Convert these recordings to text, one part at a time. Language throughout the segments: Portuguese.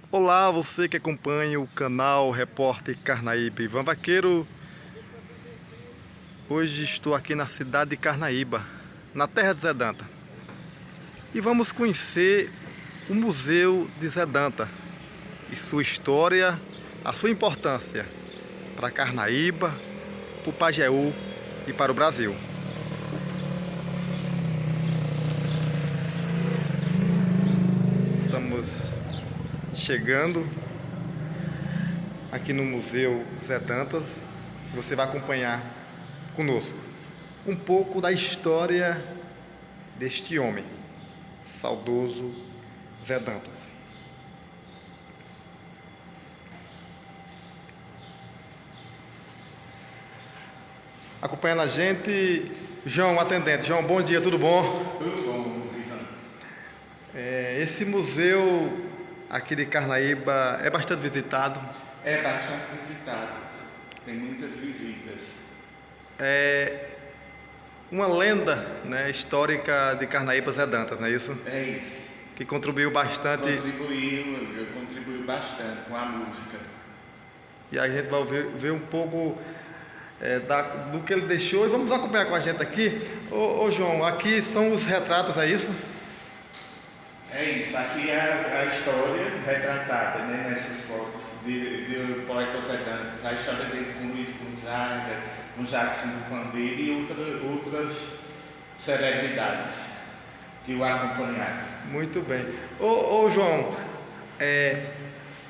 Olá, você que acompanha o canal Repórter Carnaíba Ivan Vaqueiro. Hoje estou aqui na cidade de Carnaíba, na terra de Zé Danta. E vamos conhecer o Museu de Zé Danta e sua história, a sua importância para Carnaíba, para o Pajeú e para o Brasil. Estamos chegando aqui no Museu Zé Dantas. Você vai acompanhar conosco um pouco da história deste homem, saudoso Zé Dantas. Acompanhando a gente, João, atendente. João, bom dia, tudo bom? Tudo bom, Ivan. Esse museu aqui de Carnaíba é bastante visitado. É bastante visitado, tem muitas visitas. É uma lenda, né, histórica de Carnaíba, Zé Dantas, não é isso? É isso. Que contribuiu bastante. Eu contribuí bastante com a música. E a gente vai ver um pouco do que ele deixou. E vamos acompanhar com a gente aqui. Ô João, aqui são os retratos, é isso? É isso, aqui é a história retratada, né, nessas fotos de poeta Zé Dantas, a história dele com Luiz Gonzaga, com Jackson do Pandeiro e outras celebridades que o acompanharam. Muito bem. Ô João,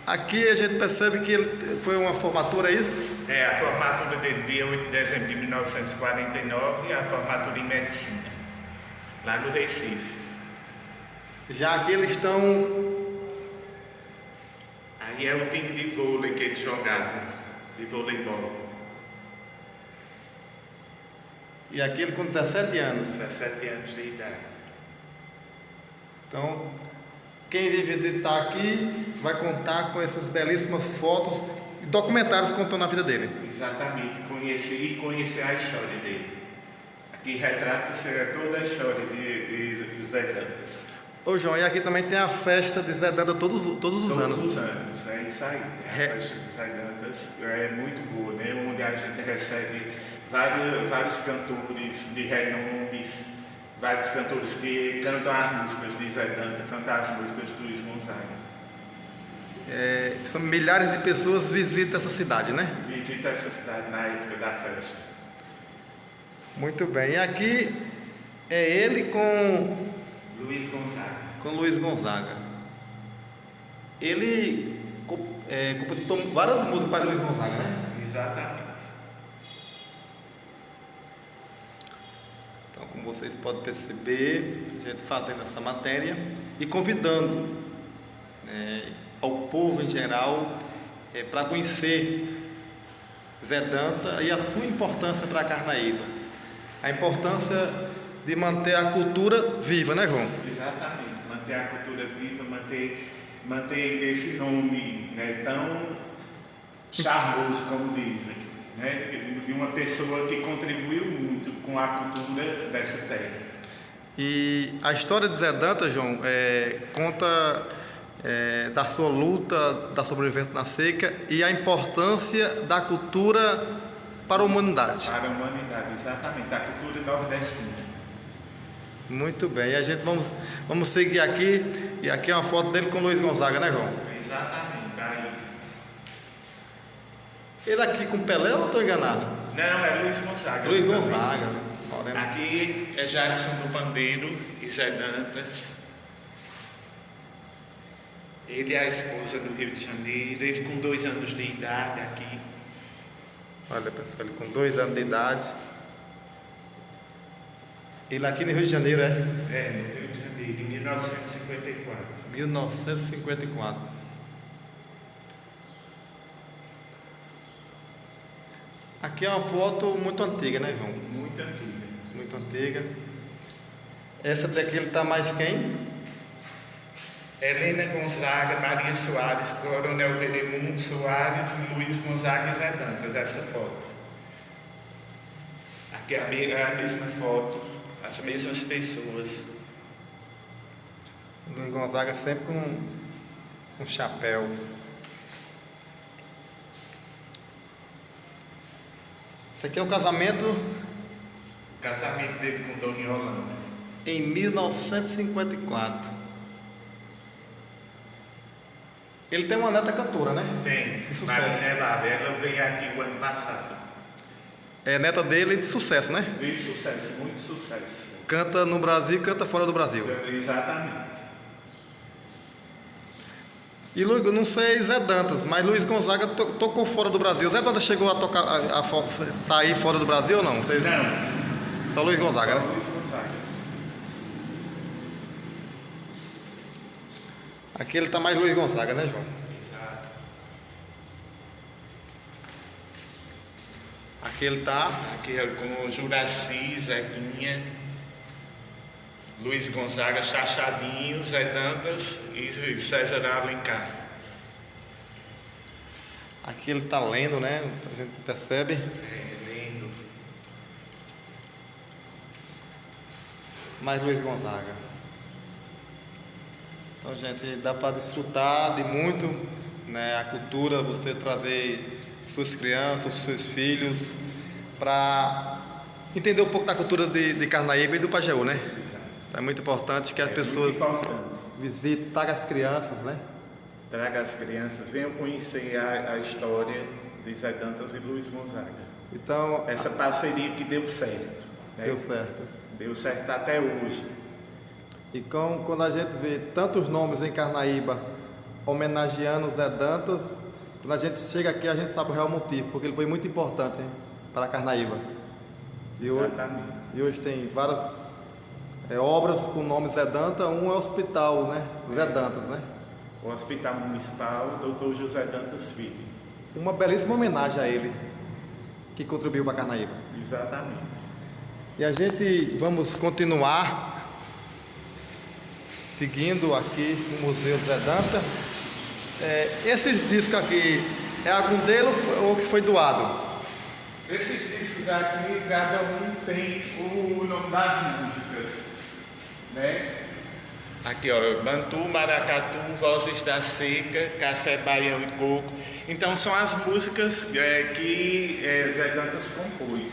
aqui a gente percebe que ele foi uma formatura, é isso? É, a formatura dele dia 8 de dezembro de 1949 e a formatura em medicina, lá no Recife. Já aqui eles estão. Aí é o time de vôlei que eles jogavam, de voleibol. E aqui ele com 17 anos. 17 anos de idade. Então, quem vir visitar aqui vai contar com essas belíssimas fotos e documentários contando a vida dele. Exatamente, conhecer a história dele. Aqui retrata-se toda a história de Zé Dantas. Ô João, e aqui também tem a festa de Zé Dantas todos os anos. Todos os anos, é isso aí. A festa de Zé Dantas é muito boa, né? Onde a gente recebe vários cantores de renomes, vários cantores que cantam as músicas de Zé Dantas, cantam as músicas de Luiz Gonzaga. São milhares de pessoas visitam essa cidade, né? Visita essa cidade na época da festa. Muito bem. E aqui é ele com Luiz Gonzaga. Luiz Gonzaga. Ele compositou várias músicas para Luiz Gonzaga, né? Exatamente. Então, como vocês podem perceber, a gente fazendo essa matéria e convidando ao povo em geral para conhecer Zé Danta e a sua importância para a Carnaíba. A importância de manter a cultura viva, né, João? Exatamente, manter a cultura viva, manter esse nome, né, tão charmoso, como dizem, né, de uma pessoa que contribuiu muito com a cultura dessa terra. E a história de Zé Dantas, João, conta da sua luta, da sobrevivência na seca e a importância da cultura para a humanidade. Para a humanidade, exatamente, a cultura nordestina. Muito bem, e a gente vamos seguir aqui, e aqui é uma foto dele com o Luiz Gonzaga, né, João? Exatamente, aí. Ele aqui com Pelé ou eu estou enganado? Não, é Luiz Gonzaga. Luiz Gonzaga. Aqui é Jackson do Pandeiro e Zé Dantas. Ele é a esposa do Rio de Janeiro, ele com 2 anos de idade aqui. Olha, pessoal, ele com 2 anos de idade. Ele aqui no Rio de Janeiro, é? É, no Rio de Janeiro, em 1954. 1954. Aqui é uma foto muito antiga, né, João? Muito antiga. Muito antiga. Essa daqui ele está mais quem? Helena Gonzaga, Maria Soares, Coronel Veremundo Soares, Luiz Gonzaga e Zé Dantas, essa foto. Aqui é a mesma foto, as mesmas pessoas. Luiz Gonzaga sempre um chapéu. Esse aqui é o casamento O casamento dele com Dona Yolanda. em 1954. Ele tem uma neta cantora, né? Tem, sucesso. Marinha Lava. Ela veio aqui o ano passado. É neta dele de sucesso, né? De sucesso, muito sucesso. Canta no Brasil, canta fora do Brasil. Exatamente. E eu não sei Zé Dantas, mas Luiz Gonzaga tocou fora do Brasil. Zé Dantas chegou a tocar, sair fora do Brasil ou não? Você... Não. Só Luiz Gonzaga, Só né? Luiz Gonzaga. Aqui ele tá mais Luiz Gonzaga, né, João? Exato. Aqui ele tá. Aqui é com Juraci, Zequinha, Luiz Gonzaga, Chachadinho, Zé Dantas e César Alencar. Aqui ele tá lendo, né? A gente percebe. É lindo. Mais Luiz Gonzaga. Então, gente, dá para desfrutar de muito, né, a cultura, você trazer suas crianças, seus filhos, para entender um pouco da cultura de Carnaíba e do Pajeú, né? Exato. É muito importante que as pessoas Muito importante. visitem, tragam as crianças, né? Traga as crianças, venham conhecer a história de Zé Dantas e Luiz Gonzaga. Então, Essa parceria que deu certo. Né? deu certo. Deu certo até hoje. E quando a gente vê tantos nomes em Carnaíba homenageando Zé Dantas, quando a gente chega aqui a gente sabe o real motivo, porque ele foi muito importante, hein, para Carnaíba. Exatamente. E hoje tem várias obras com o nome Zé Dantas, um é o hospital, né? Zé Dantas, né? O Hospital Municipal, Dr. José Dantas Filho. Uma belíssima homenagem a ele, que contribuiu para Carnaíba. Exatamente. E a gente vamos continuar seguindo aqui no Museu Zé Dantas. Esses discos aqui, é algum deles ou que foi doado? Esses discos aqui, cada um tem o nome das músicas, né? Aqui, ó, Bantu, Maracatu, Vozes da Seca, Café, Baião e Coco. Então, são as músicas que Zé Dantas compôs.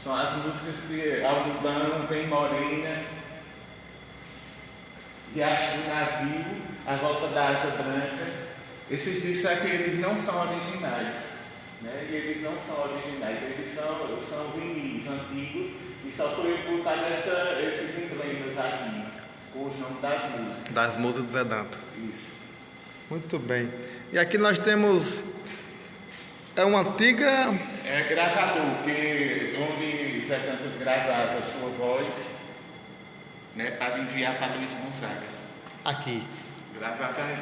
São as músicas de Algodão, Vem Morena, Riacho do Navio, A Volta da Asa Branca. Esses discos aqui, eles não são originais. Né? Eles não são originais, eles são vinis antigos e só foi botado esses emblemas aqui, com os nomes das músicas. Das músicas do Zé Dantas. Isso. Muito bem. E aqui nós temos uma antiga... É gravador, onde Zé Dantas gravava a sua voz, né, para enviar para Luiz Gonzaga. Aqui. Gravava aí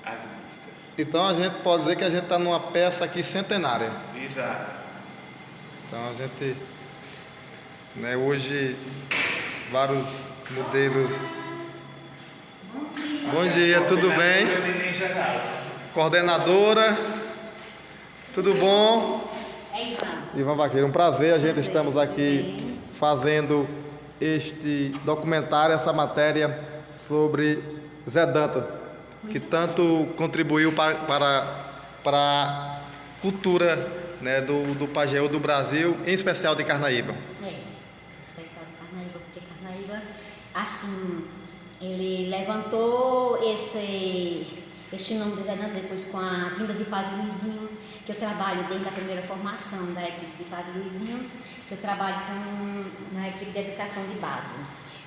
as músicas. Então a gente pode dizer que a gente está numa peça aqui centenária. Exato. Então a gente, né, hoje, vários modelos. Bom dia, tudo bem? Neném Geral. Coordenadora, tudo bom? É Ivan. Ivan Vaqueiro, um prazer, a gente estamos aqui fazendo este documentário, essa matéria sobre Zé Dantas, que tanto contribuiu para a cultura, né, do Pajeú do Brasil, em especial de Carnaíba. Especial de Carnaíba, porque Carnaíba, assim, ele levantou este nome de Zé Dantas depois com a vinda de Padre Luizinho, que eu trabalho desde a primeira formação da equipe de Padre Luizinho, que eu trabalho na equipe de educação de base.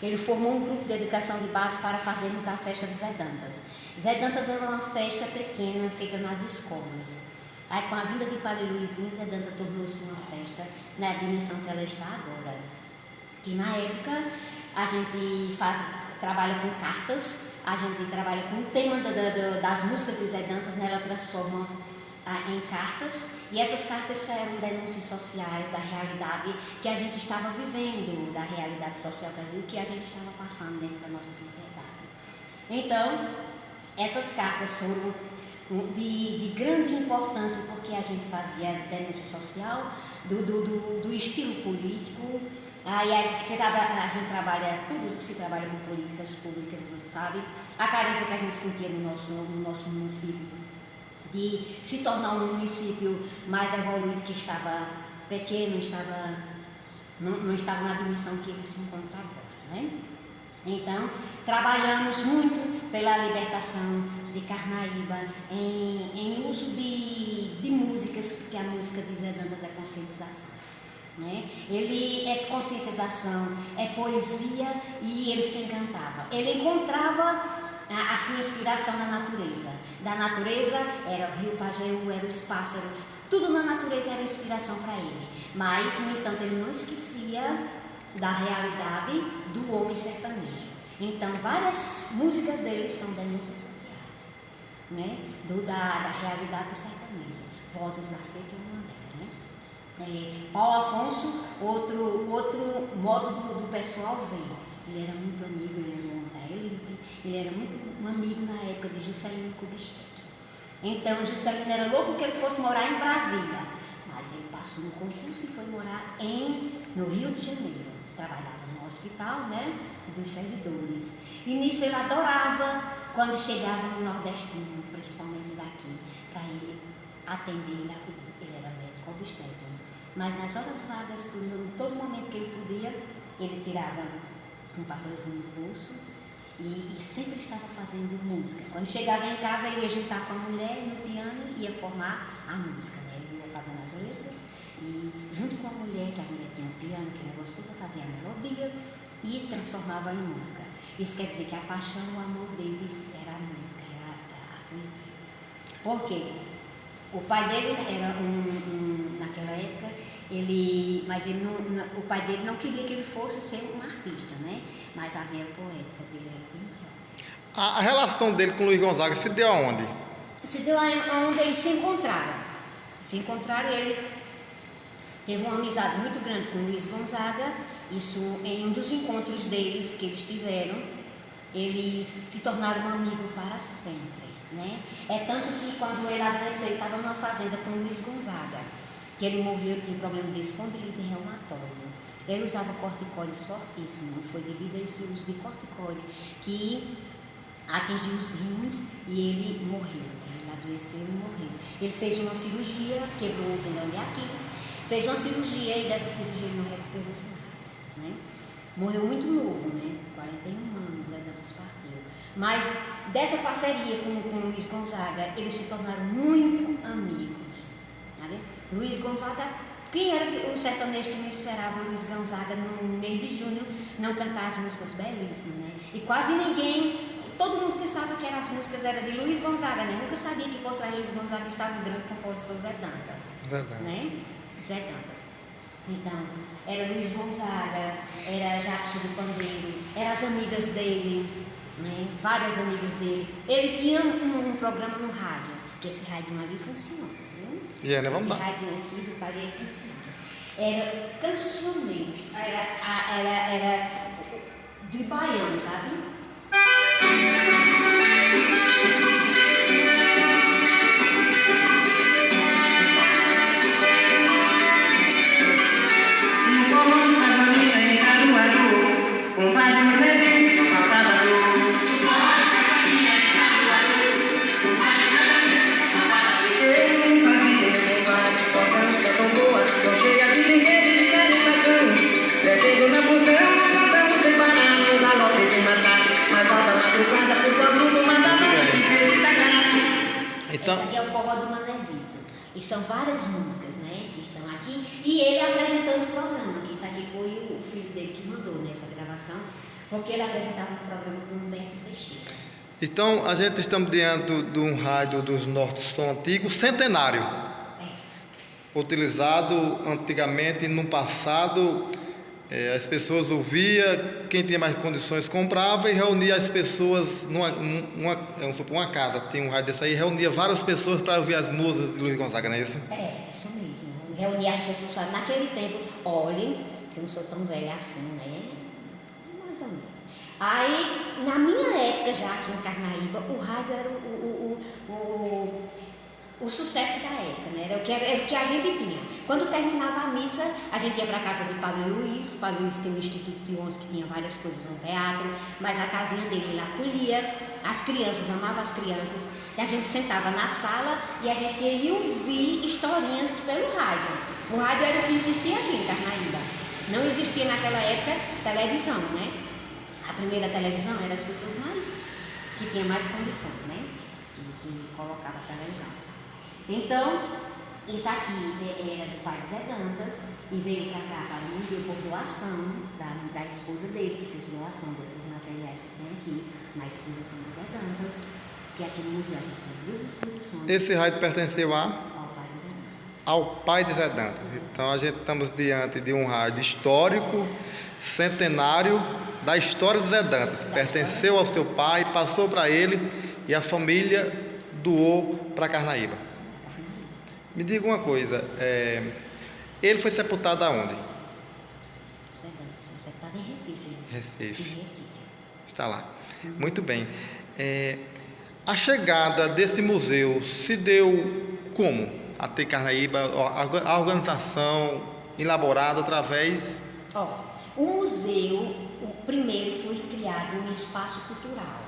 Ele formou um grupo de educação de base para fazermos a festa de Zé Dantas. Zé Dantas era uma festa pequena feita nas escolas. Aí, com a vinda de Padre Luizinho, Zé Dantas tornou-se uma festa na dimensão que ela está agora. Que na época a gente trabalha com cartas, a gente trabalha com o tema das músicas de Zé Dantas, né? Ela transforma em cartas, e essas cartas eram denúncias sociais da realidade que a gente estava vivendo, da realidade social que a gente estava passando dentro da nossa sociedade. Então, essas cartas foram de grande importância, porque a gente fazia denúncia social do estilo político, Aí a gente trabalha, tudo se trabalha com políticas públicas, você sabe? A carência que a gente sentia no nosso município, de se tornar um município mais evoluído, que estava pequeno, não estava na dimensão que ele se encontra agora, né? Então, trabalhamos muito pela libertação de Carnaíba, em uso de músicas, porque a música de Zé Dantas é conscientização, né? Essa conscientização é poesia e ele se encantava. Ele encontrava a sua inspiração na natureza. Da natureza era o rio Pajeú, eram os pássaros, tudo na natureza era inspiração para ele. Mas, no entanto, ele não esquecia da realidade do homem sertanejo. Então, várias músicas dele são denúncias sociais, né? Da realidade do sertanejo. Vozes da Seca é uma delas, né? Paulo Afonso, outro modo do pessoal ver. Ele era muito amigo, ele era um da elite, ele era muito um amigo na época de Juscelino Kubitschek. Então, Juscelino era louco que ele fosse morar em Brasília, mas ele passou no concurso e foi morar no Rio de Janeiro. Trabalhava no hospital, né, dos servidores. E nisso ele adorava quando chegava no nordestino, principalmente daqui, para ele atender, ele acudir. Ele era médico obstetra. Mas nas horas vagas, em todo momento que ele podia, ele tirava um papelzinho do bolso e sempre estava fazendo música. Quando chegava em casa, ele ia juntar com a mulher no piano e ia formar a música, né? Ele ia fazendo as letras e junto com a mulher, que a mulher tinha um piano, que o negócio todo, fazia a melodia e transformava em música. Isso quer dizer que a paixão, o amor dele era a música, era a poesia. Por quê? O pai dele era naquela época, o pai dele não queria que ele fosse ser um artista, né? Mas a veia poética dele era bem maior. A relação dele com Luiz Gonzaga se deu aonde? Se deu onde eles se encontraram. Se encontraram, ele teve uma amizade muito grande com Luiz Gonzaga. Isso, em um dos encontros deles que eles tiveram, eles se tornaram amigos para sempre, né? É tanto que quando ele adoeceu, ele estava numa fazenda com Luiz Gonzaga, que ele morreu, tinha um problema de espondilite reumatóide. Ele usava corticoides fortíssimo, foi devido a esse uso de corticoide que atingiu os rins e ele morreu, né? Ele adoeceu e morreu. Ele fez uma cirurgia, quebrou o tendão de Aquiles, fez uma cirurgia e dessa cirurgia ele não recuperou-se mais, né? Morreu muito novo, né? 41 anos, Dantas partiu. Mas dessa parceria com Luiz Gonzaga, eles se tornaram muito amigos, sabe? Luiz Gonzaga, quem era o sertanejo que não esperava Luiz Gonzaga no mês de junho não cantar as músicas belíssimas, né? E quase ninguém, todo mundo pensava que as músicas eram de Luiz Gonzaga, né? Nunca sabia que por trás de Luiz Gonzaga estava o grande compositor Zé Dantas. Verdade. Né? Zé Dantas. Então, era Luiz Gonzaga, era Jackson do Pandeiro, eram as amigas dele, né? Várias amigas dele. Ele tinha um programa no rádio, que esse rádio ali funciona, viu? Yeah, né? Vamos esse lá. rádio aqui do Padre funciona. Era cancioneiro, era de baiano, sabe? Então, esse aqui é o Forró do Mané Vitor. E são várias músicas, né, que estão aqui. E ele apresentando o programa, que isso aqui foi o filho dele que mandou nessa gravação, porque ele apresentava um programa com o Humberto Teixeira. então a gente estamos diante de um rádio dos Norte Som Antigo, centenário. Utilizado antigamente, no passado, as pessoas ouviam, quem tinha mais condições comprava e reunia as pessoas vamos supor, uma casa, tinha um rádio desse aí, reunia várias pessoas para ouvir as músicas de Luiz Gonzaga, não é isso? É, isso mesmo. Reunia as pessoas naquele tempo, olhem, que eu não sou tão velha assim, né? Mais ou menos. Aí, na minha época, já aqui em Carnaíba, o rádio era o sucesso da época, né? Era o que a gente tinha. Quando terminava a missa, a gente ia para a casa do Padre Luiz. O Padre Luiz tem um Instituto Pio XI que tinha várias coisas no teatro, mas a casinha dele ele acolhia as crianças, amava as crianças. E a gente sentava na sala e a gente ia ouvir historinhas pelo rádio. O rádio era o que existia aqui em Carnaíba. Não existia naquela época televisão, né? A primeira televisão era as pessoas que tinham mais condições, né? Que colocava a televisão. Então, isso aqui era do pai Zé Dantas e veio para cá, para o museu por doação da esposa dele, que fez doação desses materiais que tem aqui na exposição de Zé Dantas, que aqui no museu a gente tem duas exposições. Esse rádio pertenceu ao pai de Zé Dantas. ao pai de Zé Dantas. Então a gente estamos diante de um rádio histórico, centenário da história de Zé Dantas. Pertenceu ao seu pai, passou para ele e a família doou para Carnaíba. Me diga uma coisa, ele foi sepultado aonde? Zé Dantas foi sepultado em Recife. Recife. Em Recife. Está lá. Muito bem. A chegada desse museu se deu como? Até Carnaíba, a organização elaborada através... O museu, o primeiro foi criado um espaço cultural.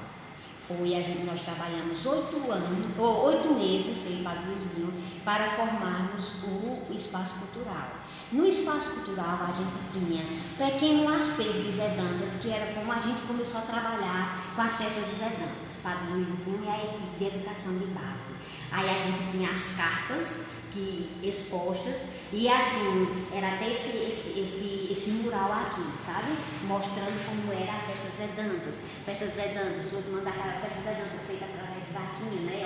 Nós trabalhamos 8 meses, eu e o Padre Luizinho, para formarmos o espaço cultural. No espaço cultural a gente tinha pequeno acervo de Zé Dantas, que era como a gente começou a trabalhar com as festas de Zé Dantas, Padre Luizinho e a equipe de educação de base. Aí a gente tinha as cartas expostas e assim, era até esse mural aqui, sabe? Mostrando como era a festa de Zé Dantas. Festa de Zé Dantas, vou mandar aquela festa de Zé Dantas feita através de vaquinha, né?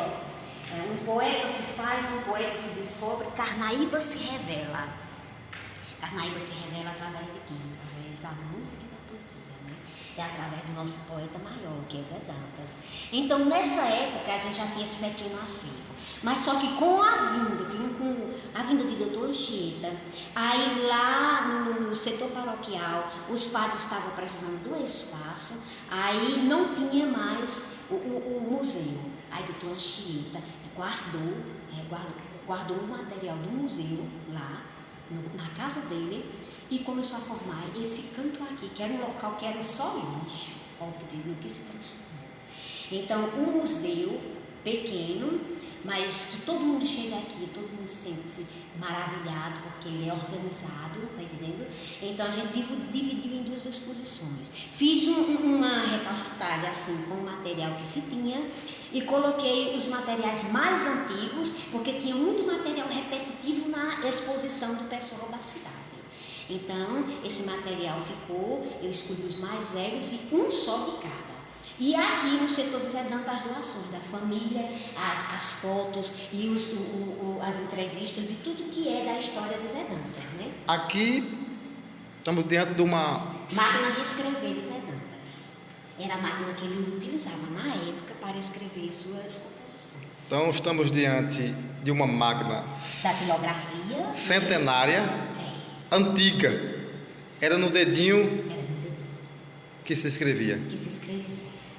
Um poeta se faz, um poeta se descobre, Carnaíba se revela. Carnaíba se revela através de quem? Através da música e da poesia, né? É através do nosso poeta maior, que é Zé Dantas. Então, nessa época, a gente já tinha esse pequeno acervo. Mas só que com a vinda de Doutor Anchieta, aí lá no setor paroquial, os padres estavam precisando do espaço, aí não tinha mais o museu. Aí Doutor Anchieta guardou o material do museu lá, na casa dele, e começou a formar esse canto aqui, que era um local que era só lixo, no que se transformou. Então, um museu pequeno, mas que todo mundo chega aqui, todo mundo sente-se maravilhado, porque ele é organizado, tá entendendo? Então a gente dividiu em 2 exposições. Fiz uma recalchutalha assim, com o material que se tinha, e coloquei os materiais mais antigos, porque tinha muito material repetitivo na exposição do pessoal da cidade. Então, esse material ficou, eu escolhi os mais velhos e um só de cada. E aqui no setor de Zé Dantas, as doações da família, as fotos e as entrevistas de tudo que é da história de Zé Dantas, né? Aqui estamos diante de uma... máquina de escrever de Zé Dantas. Era a máquina que ele utilizava na época para escrever suas composições. Então estamos diante de uma máquina... datilografia. Centenária, antiga. Era no dedinho que se escrevia.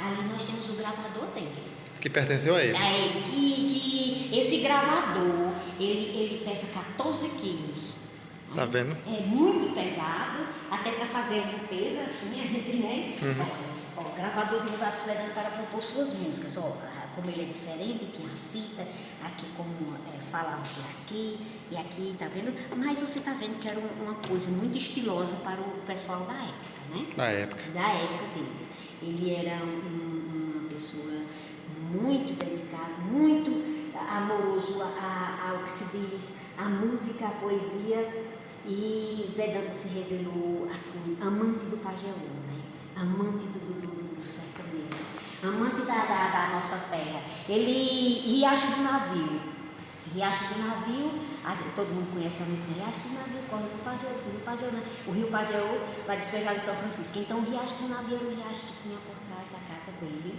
Ali nós temos o gravador dele. Que pertenceu a ele. Que esse gravador, ele pesa 14 quilos. Tá vendo? É muito pesado, até para fazer a limpeza, assim, a gente, né? O gravador de usar para compor suas músicas. Como ele é diferente, tinha fita, aqui como falava por aqui, e aqui, tá vendo? Mas você tá vendo que era uma coisa muito estilosa para o pessoal da época, né? Da época dele. Ele era uma pessoa muito delicada, muito amoroso ao que se diz, a música, a poesia, e Zé Dantas se revelou assim, amante do Pajeú, né? Amante do sertanejo, amante da nossa terra. Riacho do Navio, todo mundo conhece a música, Riacho do Navio, corre o Pajeú, o rio Pajeú vai despejar de São Francisco. Então o Riacho do Navio era o riacho que tinha por trás da casa dele,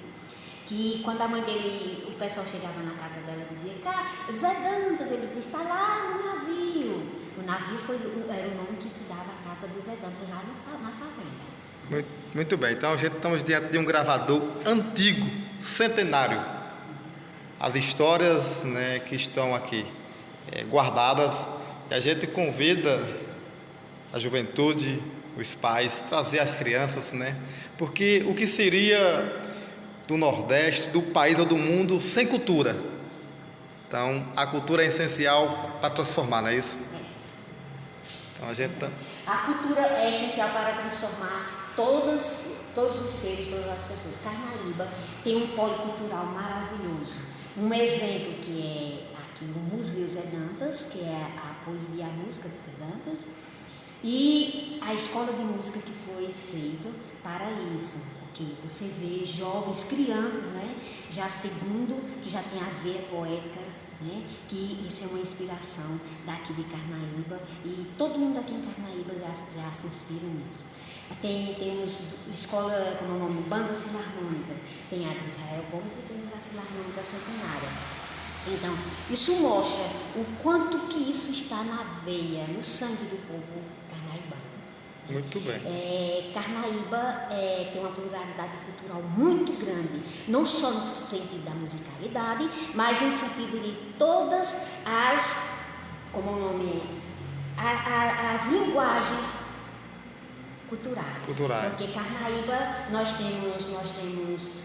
que quando a mãe dele, o pessoal chegava na casa dela e dizia, Zé Dantas, ele dizia, está lá no navio. O navio era o nome que se dava à casa de Zé Dantas lá na fazenda. Muito bem, então estamos diante de um gravador antigo, centenário. as histórias, né, que estão aqui guardadas, e a gente convida a juventude, os pais, trazer as crianças, né? Porque o que seria do Nordeste, do país ou do mundo sem cultura? Então, a cultura é essencial para transformar, não é isso? Então, a gente A cultura é essencial para transformar todos os seres, todas as pessoas. Carnaíba tem um polo cultural maravilhoso. Um exemplo que é aqui o Museu Zé Dantas, que é a poesia e a música de Zé Dantas, e a escola de música que foi feita para isso, que você vê jovens, crianças, né, já seguindo, que já tem a veia poética, né, que isso é uma inspiração daqui de Carnaíba, e todo mundo aqui em Carnaíba já se inspira nisso. Temos escola, como é o nome, Banda Filarmônica, tem a de Israel Gomes e temos a Filarmônica Centenária. Então, isso mostra o quanto que isso está na veia, no sangue do povo carnaibano. Muito bem. Carnaíba tem uma pluralidade cultural muito grande, não só no sentido da musicalidade, mas no sentido de todas as, como o nome é, as linguagens culturais. Porque Carnaíba nós temos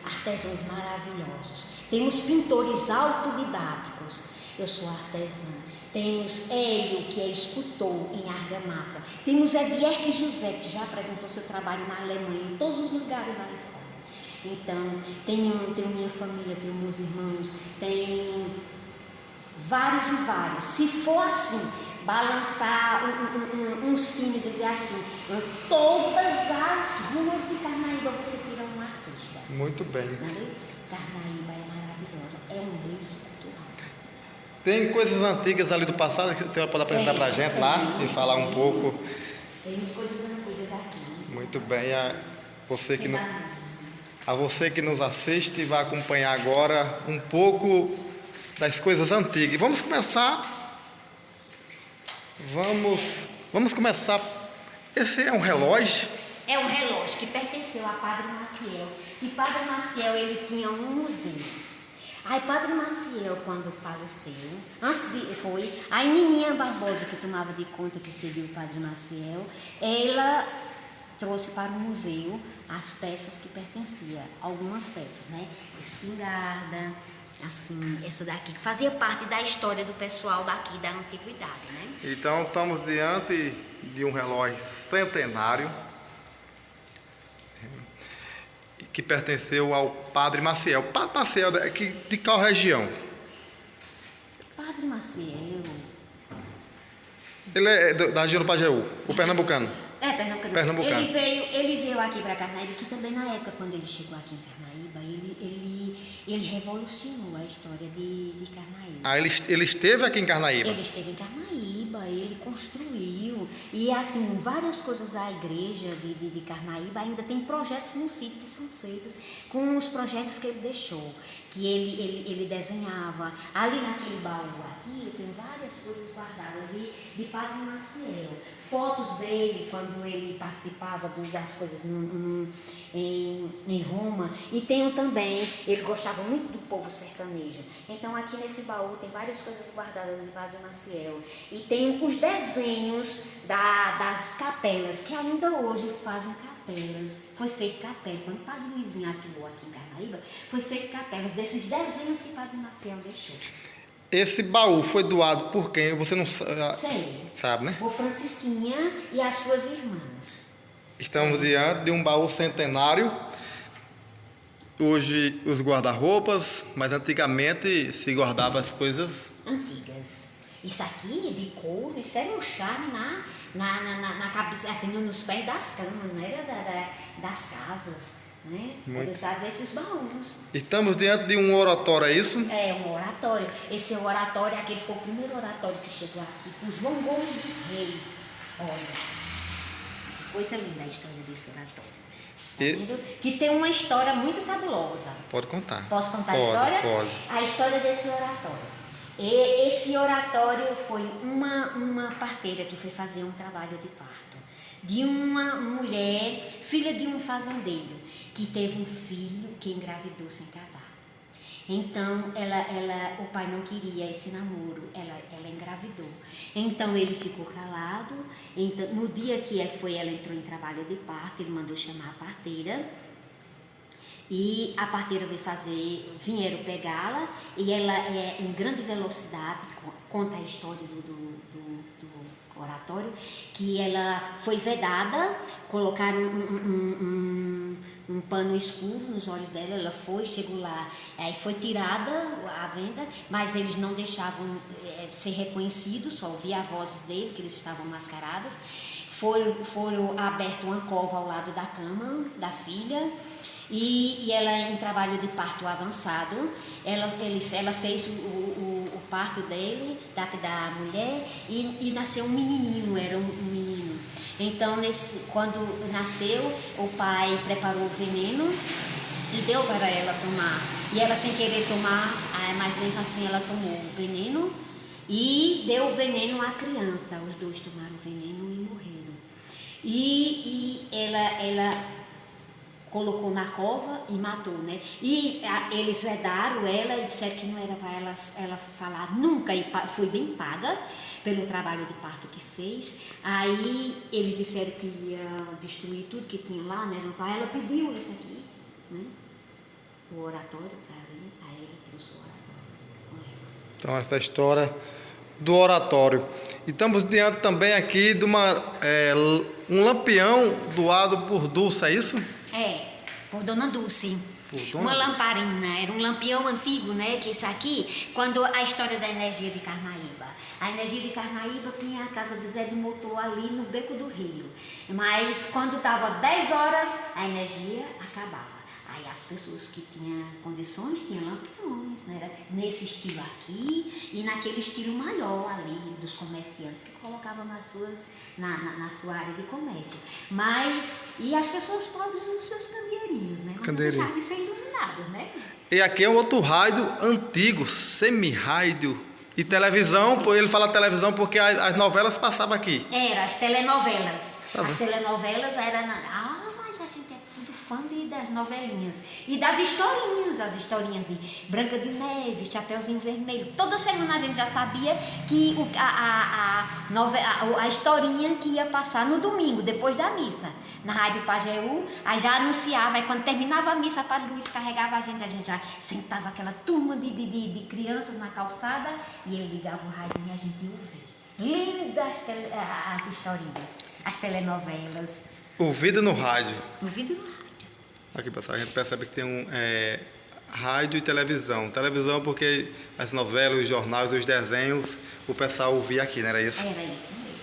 artesãos maravilhosos, temos pintores autodidáticos, eu sou artesã. Temos Hélio, que é escultor em argamassa. Temos Edierque José, que já apresentou seu trabalho na Alemanha, em todos os lugares lá fora. Então, tenho minha família, tenho meus irmãos, tem vários e vários. Se for assim, balançar um sino e dizer assim, em todas as ruas de Carnaíba você tira um artista. Muito bem. Carnaíba é maravilhosa, é um berço cultural. Tem coisas antigas ali do passado que a senhora pode apresentar para a gente lá e falar um pouco? Temos coisas antigas aqui. Muito bem. A você que nos assiste vai acompanhar agora um pouco das coisas antigas. Vamos começar. Esse é um relógio? É um relógio que pertenceu a Padre Maciel. E Padre Maciel, ele tinha um museu. Aí Padre Maciel, quando faleceu, foi a Nininha Barbosa, que tomava de conta que seria o Padre Maciel, ela trouxe para o museu as peças que pertenciam, algumas peças, né? Espingarda, assim, essa daqui, que fazia parte da história do pessoal daqui da antiguidade, né? Então, estamos diante de um relógio centenário, que pertenceu ao Padre Maciel. Padre Maciel, de qual região? Padre Maciel... Ele é da região do Pajeú, o pernambucano. Pernambucano. Ele veio aqui para Carnaíba, que também na época, quando ele chegou aqui em Carnaíba, ele revolucionou a história de Carnaíba. Ah, ele esteve aqui em Carnaíba? Ele esteve em Carnaíba, ele construiu. E assim, várias coisas da igreja de Carnaíba, ainda tem projetos no sítio que são feitos com os projetos que ele deixou, que ele desenhava. Ali naquele baú aqui, eu tenho várias coisas guardadas de Padre Maciel. Fotos dele quando ele participava das coisas em Roma. E tenho também, ele gostava muito do povo sertanejo. Então aqui nesse baú tem várias coisas guardadas de Padre Maciel. E tem os desenhos das capelas, que ainda hoje fazem capelas. Foi feito capela. Quando o Padre Luizinho atuou aqui em Carnaíba, foi feito capelas desses desenhos que Padre Maciel deixou. Esse baú foi doado por quem? Você não sabe, né? Por Francisquinha e as suas irmãs. Estamos diante de um baú centenário. Hoje os guarda-roupas, mas antigamente se guardava as coisas antigas. Isso aqui de couro, isso era um charme na cabeça, assim, nos pés das camas, né? Das casas. Né? Ele usava esses baús. Estamos diante de um oratório, é isso? É, um oratório. Esse oratório, aquele foi o primeiro oratório que chegou aqui, com João Gomes dos Reis. Olha, que coisa linda a história desse oratório. Tá que tem uma história muito cabulosa. Pode contar. Posso contar a história? Pode. A história desse oratório. Esse oratório foi uma parteira que foi fazer um trabalho de parto de uma mulher, filha de um fazendeiro, que teve um filho que engravidou sem casar. Então, o pai não queria esse namoro, ela engravidou. Então, ele ficou calado. Então, no dia que ela entrou em trabalho de parto, ele mandou chamar a parteira. E a parteira vieram pegá-la, e ela, em grande velocidade, conta a história do oratório, que ela foi vedada, colocaram um pano escuro nos olhos dela, ela chegou lá, aí foi tirada a venda, mas eles não deixavam ser reconhecidos, só ouvia as vozes dele, que eles estavam mascarados. Foi aberta uma cova ao lado da cama da filha, e ela, em trabalho de parto avançado, ela fez o parto dele, da mulher, e nasceu um menininho, era um menino. Então, quando nasceu, o pai preparou o veneno e deu para ela tomar. E ela, sem querer tomar, mas mesmo assim ela tomou o veneno e deu o veneno à criança. Os dois tomaram o veneno e morreram. E ela colocou na cova e matou, né? E eles vedaram ela e disseram que não era para ela falar nunca, e foi bem paga pelo trabalho de parto que fez. Aí eles disseram que ia destruir tudo que tinha lá, né? Ela pediu isso aqui, né? O oratório para vir, aí ele trouxe o oratório com ela. Então, essa história do oratório. E estamos diante também aqui de um lampião doado por Dulce, é isso? Por Dona Dulce. Dona Uma lamparina, era um lampião antigo, né? Que isso aqui, quando a história da energia de Carnaíba. A energia de Carnaíba tinha a casa de Zé de Motor ali no beco do rio. Mas quando estava 10 horas, a energia acabava. Aí as pessoas que tinham condições tinham lampiões, né? Nesse estilo aqui e naquele estilo maior ali dos comerciantes que colocavam na sua área de comércio. E as pessoas pobres nos seus candeeirinhos, né? Não deixaram de ser iluminadas, né? E aqui é um outro rádio antigo, semi-rádio e televisão. Ele fala televisão porque as novelas passavam aqui. As telenovelas. As telenovelas eram... mas a gente é tudo fã das novelinhas. E das historinhas, as historinhas de Branca de Neve, Chapeuzinho Vermelho. Toda semana a gente já sabia que a historinha que ia passar no domingo, depois da missa. Na Rádio Pajeú, aí já anunciava, aí quando terminava a missa, a Padre Luiz carregava a gente já sentava aquela turma de crianças na calçada, e ele ligava o rádio e a gente ouvia. Lindas as historinhas, as telenovelas. Ouvido no rádio. Ouvido no rádio. Aqui, pessoal, a gente percebe que tem rádio e televisão. Televisão porque as novelas, os jornais, os desenhos, o pessoal ouvia aqui, não era isso? Era isso mesmo.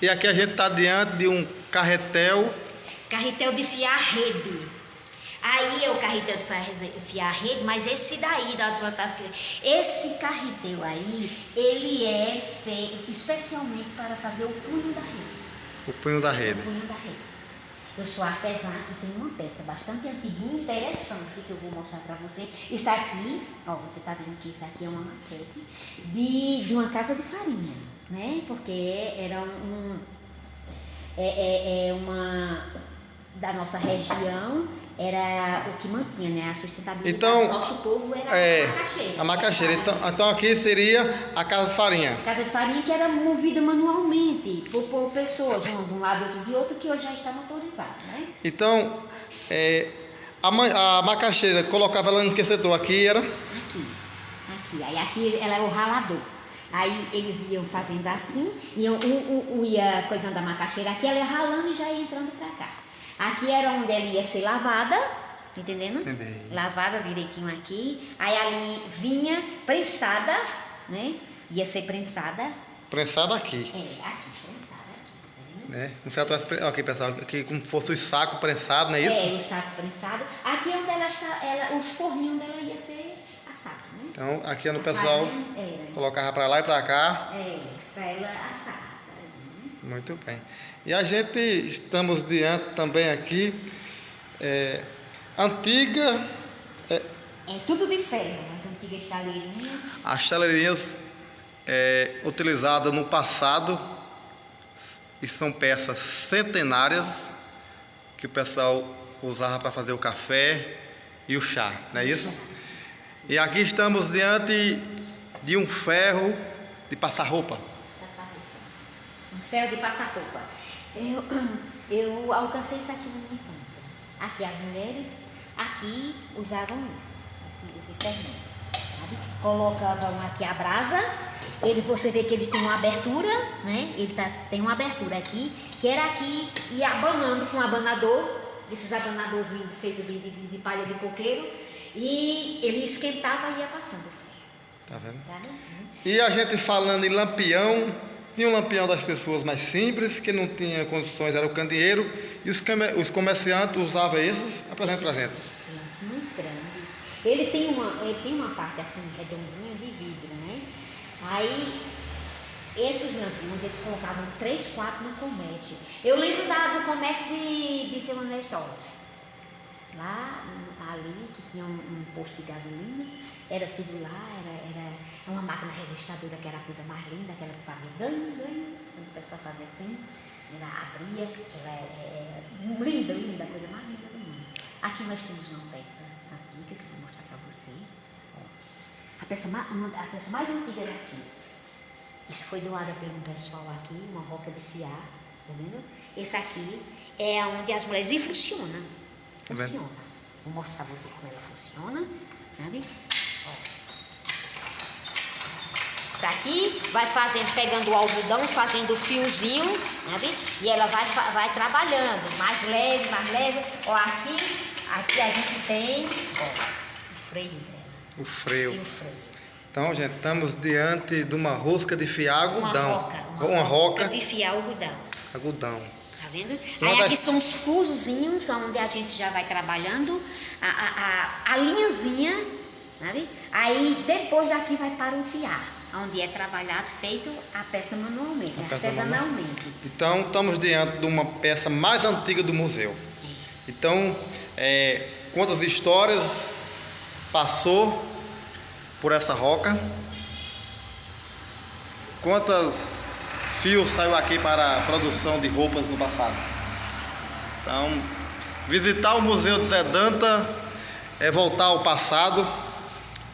E aqui a gente está diante de um carretel. Carretel de fiar rede. Aí é o carretel de fiar rede, mas esse daí, esse carretel aí, ele é feito especialmente para fazer o punho da rede. O punho da rede. O punho da rede. Eu sou artesã, que tem uma peça bastante antiguinha e interessante que eu vou mostrar para você. Isso aqui, você está vendo que isso aqui é uma maquete de uma casa de farinha, né? Porque era uma da nossa região, era o que mantinha, né? A sustentabilidade do nosso povo era a macaxeira. A macaxeira. Então aqui seria a casa de farinha. A casa de farinha que era movida manualmente por pessoas, um de um lado e outro de outro, que hoje já está motorizado, né? Então, a macaxeira, colocava ela em que setor? Aqui era? Aqui. Aí aqui ela é o ralador. Aí eles iam fazendo assim, ia coisando a macaxeira aqui, ela ia ralando e já ia entrando para cá. Aqui era onde ela ia ser lavada, tá entendendo? Entendi. Lavada direitinho aqui. Aí ali vinha prensada, né? Ia ser prensada. Prensada aqui. Aqui, prensada aqui, tá né? Aqui, pessoal, aqui como fosse o saco prensado, não é isso? O saco prensado. Aqui é onde os forninhos dela ia ser assado, né? Então, aqui no pessoal colocava para lá e para cá. Para ela assar. Muito bem. E a gente estamos diante também aqui, antiga... É tudo de ferro, as antigas chaleirinhas. As chaleirinhas utilizadas no passado, e são peças centenárias que o pessoal usava para fazer o café e o chá, não é isso? E aqui estamos diante de um ferro de passar roupa. Passar roupa. Um ferro de passar roupa. Eu alcancei isso aqui na minha infância. Aqui as mulheres, aqui usavam esse ferrinho. Sabe? Colocavam aqui a brasa. Você vê que eles têm uma abertura, né? Tem uma abertura aqui, que era aqui, e abanando com um abanador, esses abanadorzinhos feitos de palha de coqueiro, e ele esquentava e ia passando o ferro. Tá vendo? Tá vendo? E a gente falando em lampião, tinha um lampião das pessoas mais simples, que não tinha condições, era o candeeiro, e os comerciantes usavam esses, apresenta pra gente. Esses lampiões grandes. Ele tem uma parte assim, redondinha de vidro, né? Aí, esses lampiões, eles colocavam 3, 4 no comércio. Eu lembro do comércio de Seu Ernesto. Lá, ali, que tinha um posto de gasolina, era tudo lá, era uma máquina registradora que era a coisa mais linda, aquela que fazia quando o pessoal fazia assim, ela abria, ela era linda, a coisa mais linda do mundo. Aqui nós temos uma peça antiga que eu vou mostrar para você. A peça mais antiga daqui. Isso foi doada pelo pessoal aqui, uma roca de fiar, tá vendo? Esse aqui é onde as mulheres... E funciona. Funciona. Vou mostrar pra você como ela funciona, sabe? Ó. Isso aqui vai pegando o algodão, fazendo o fiozinho, sabe? E ela vai trabalhando, mais leve. Ó, aqui a gente tem, ó, o freio dela. O freio. E o freio. Então, gente, estamos diante de uma rosca de fiar algodão. Uma roca de fiar algodão. Algodão. Tá vendo? Aí aqui são os fusozinhos, onde a gente já vai trabalhando a linhazinha, sabe? Aí depois daqui vai para o fiar, onde é trabalhado, feito a peça manualmente, artesanalmente. Então, estamos diante de uma peça mais antiga do museu. Então, quantas histórias passou por essa roca? Quantos fios saiu aqui para a produção de roupas no passado? Então, visitar o Museu de Zé Danta é voltar ao passado,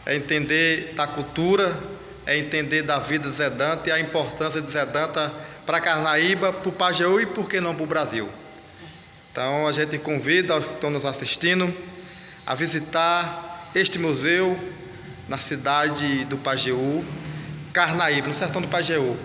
é entender da cultura, é entender da vida de Zé Danta e a importância de Zé Danta para Carnaíba, para o Pajeú e por que não para o Brasil. Então a gente convida aos que estão nos assistindo a visitar este museu na cidade do Pajeú, Carnaíba, no sertão do Pajeú.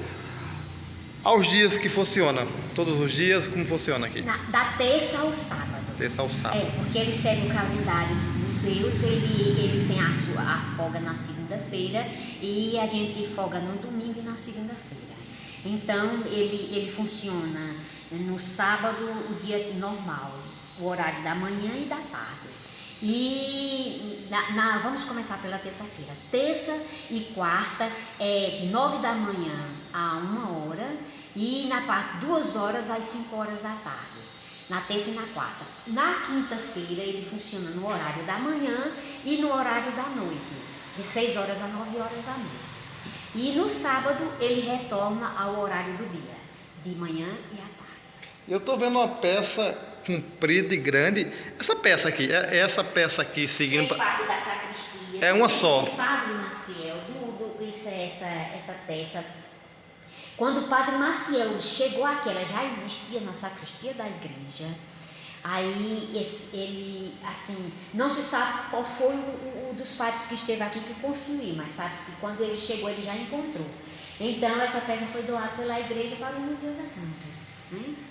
Aos dias que funciona, todos os dias, como funciona aqui? Da terça ao sábado. Terça ao sábado. Porque ele segue o calendário dos museus, ele tem a folga na segunda-feira e a gente folga no domingo e na segunda-feira. Então, ele funciona no sábado, o dia normal, o horário da manhã e da tarde. E vamos começar pela terça-feira. Terça e quarta é de 9 da manhã a 1 hora e na parte 2 horas às 5 horas da tarde. Na terça e na quarta. Na quinta-feira ele funciona no horário da manhã e no horário da noite, de 6 horas a 9 horas da noite. E no sábado ele retorna ao horário do dia, de manhã e à tarde. Eu estou vendo uma peça comprida e grande. Essa peça aqui, essa peça aqui seguindo. Fez parte da sacristia. É uma só. O Padre Maciel, essa peça. Quando o Padre Maciel chegou aqui, ela já existia na sacristia da igreja. Aí ele, assim, não se sabe qual foi o dos padres que esteve aqui que construiu, mas sabe que quando ele chegou ele já encontrou. Então essa peça foi doada pela igreja para o Museu Zé Danta.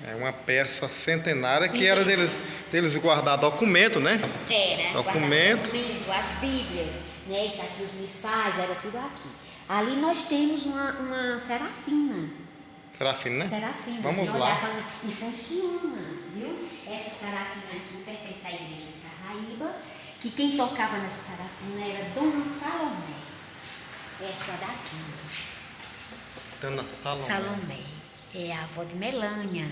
É uma peça centenária que era deles guardar documento, né? Era, documento, as bíblias, né? Isso aqui, os missais, era tudo aqui. Ali nós temos uma serafina. Serafina, né? Serafina. Vamos lá. E funciona, viu? Essa serafina aqui pertence à igreja de Carnaíba, que quem tocava nessa serafina era Dona Salomé. Essa daqui. Dona Salomé. Salomé. É a avó de Melânia,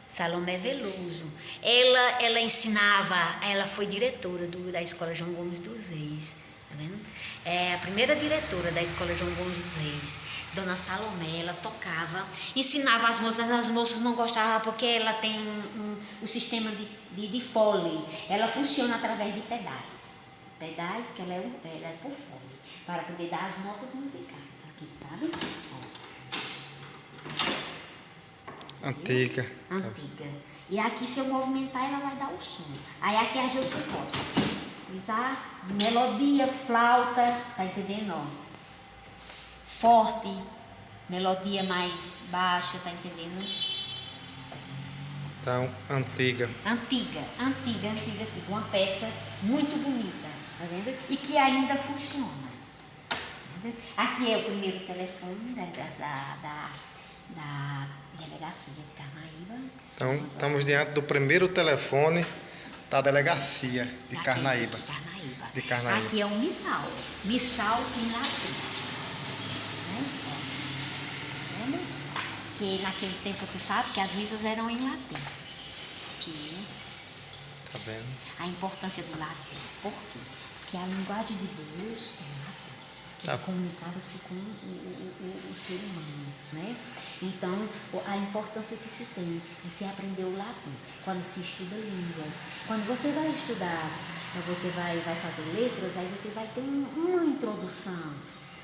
Salomé Veloso. Ela ensinava, ela foi diretora da Escola João Gomes dos Reis, tá vendo? É a primeira diretora da Escola João Gomes dos Reis, Dona Salomé. Ela tocava, ensinava as moças não gostavam porque ela tem o sistema de fole, ela funciona através de pedais. pedais, que ela é por fole, para poder dar as notas musicais aqui, sabe? Ó. Antiga. Antiga. E aqui, se eu movimentar, ela vai dar o som. Aí aqui a gente bota. Usar melodia, flauta, tá entendendo? Ó? Forte, melodia mais baixa, tá entendendo? Então, antiga. Antiga. Uma peça muito bonita, tá vendo? E que ainda funciona. Tá vendo? Aqui é o primeiro telefone da delegacia de Carnaíba. Então, estamos diante do primeiro telefone da delegacia de Carnaíba. De Carnaíba. Aqui é um missal. Missal em latim. Né? Ó. Vendo? Que naquele tempo você sabe que as missas eram em latim. Que Tá vendo? a importância do latim. Por quê? Porque a linguagem de Deus é latim. Que Tá. comunicava-se com o ser humano, né? Então, a importância que se tem de se aprender o latim quando se estuda línguas. Quando você vai estudar, você vai fazer letras, aí você vai ter uma introdução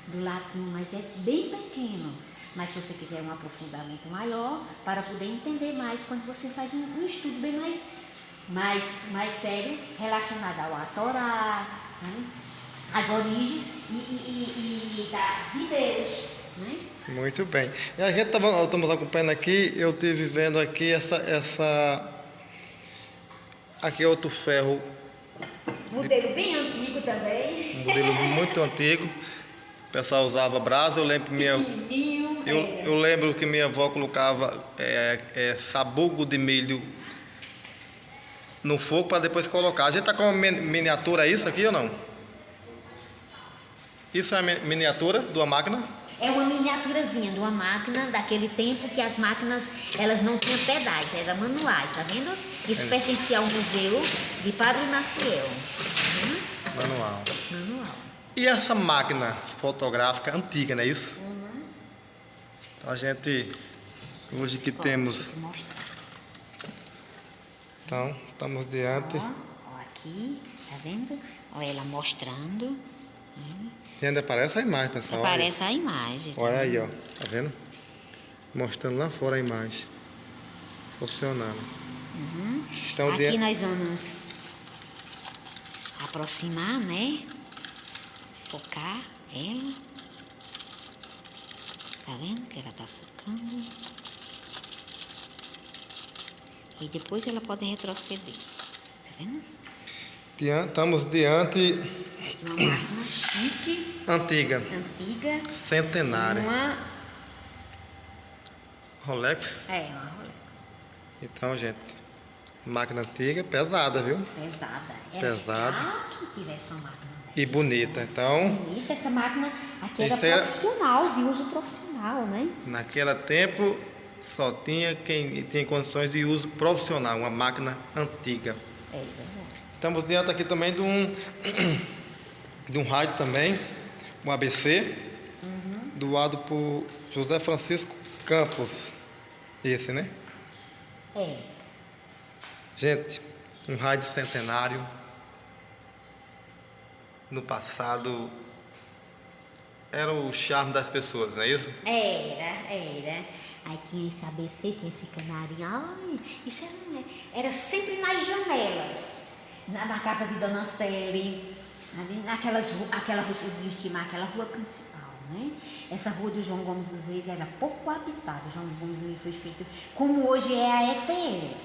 do latim, mas é bem pequeno. Mas se você quiser um aprofundamento maior, para poder entender mais, quando você faz um estudo bem mais sério, relacionado ao Torá, né? As origens de Deus, né? Muito bem. E a gente estamos acompanhando aqui, eu estive vendo aqui aqui é outro ferro, Modelo bem antigo também. um modelo muito antigo. O pessoal usava brasa, eu lembro Pequenininho. eu lembro que minha avó colocava sabugo de milho no fogo para depois colocar. A gente está com uma miniatura isso aqui ou não? Isso é a miniatura de uma máquina? É uma miniaturazinha de uma máquina daquele tempo que as máquinas elas não tinham pedais, eram manuais, tá vendo? Isso pertencia ao museu de Padre Maciel. Tá vendo? Manual. Manual. E essa máquina fotográfica antiga, não é isso? Então a gente, hoje que Ó, temos, deixa eu te mostrar. então estamos diante, Ó, aqui, tá vendo? Ó, ela mostrando. e ainda aparece a imagem, pessoal. Aparece a imagem. Tá Olha aí, vendo? ó, tá vendo? Mostrando lá fora a imagem, funcionando. Então, Aqui nós vamos aproximar, né? Focar ela. Tá vendo que ela tá focando? E depois ela pode retroceder. Tá vendo? Estamos diante Uma máquina chique, antiga, antiga. centenária, Uma Rolex. uma Rolex. Então, gente, máquina antiga, pesada, viu? Pesada. Pesada. Quem tivesse uma máquina E bonita. Então, bonita, essa máquina aqui era Isso era- profissional, de uso profissional, né? naquele tempo só tinha quem tinha condições de uso profissional, uma máquina antiga. É verdade. Estamos diante aqui também de um rádio também, um ABC, doado por José Francisco Campos. Esse, né? É. Gente, um rádio centenário. No passado era o charme das pessoas, não é isso? Era. Aí tinha esse ABC, tinha esse canarinho. Ai, isso era sempre nas janelas. Na casa de Dona Celi, aquela rua, existia aquela rua principal, né? Essa rua do João Gomes dos Reis era pouco habitada. João Gomes dos Reis foi feito como hoje é a ETE,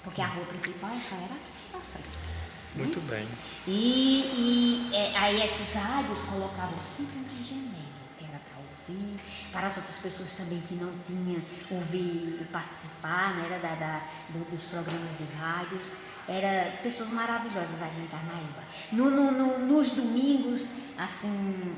porque a rua principal só era aqui pra frente. Muito bem. Aí esses rádios colocavam sempre nas janelas, que era para ouvir, para as outras pessoas também que não tinham ouvir participar, né, dos programas dos rádios. Era pessoas maravilhosas aqui em Carnaíba. Nos domingos, assim,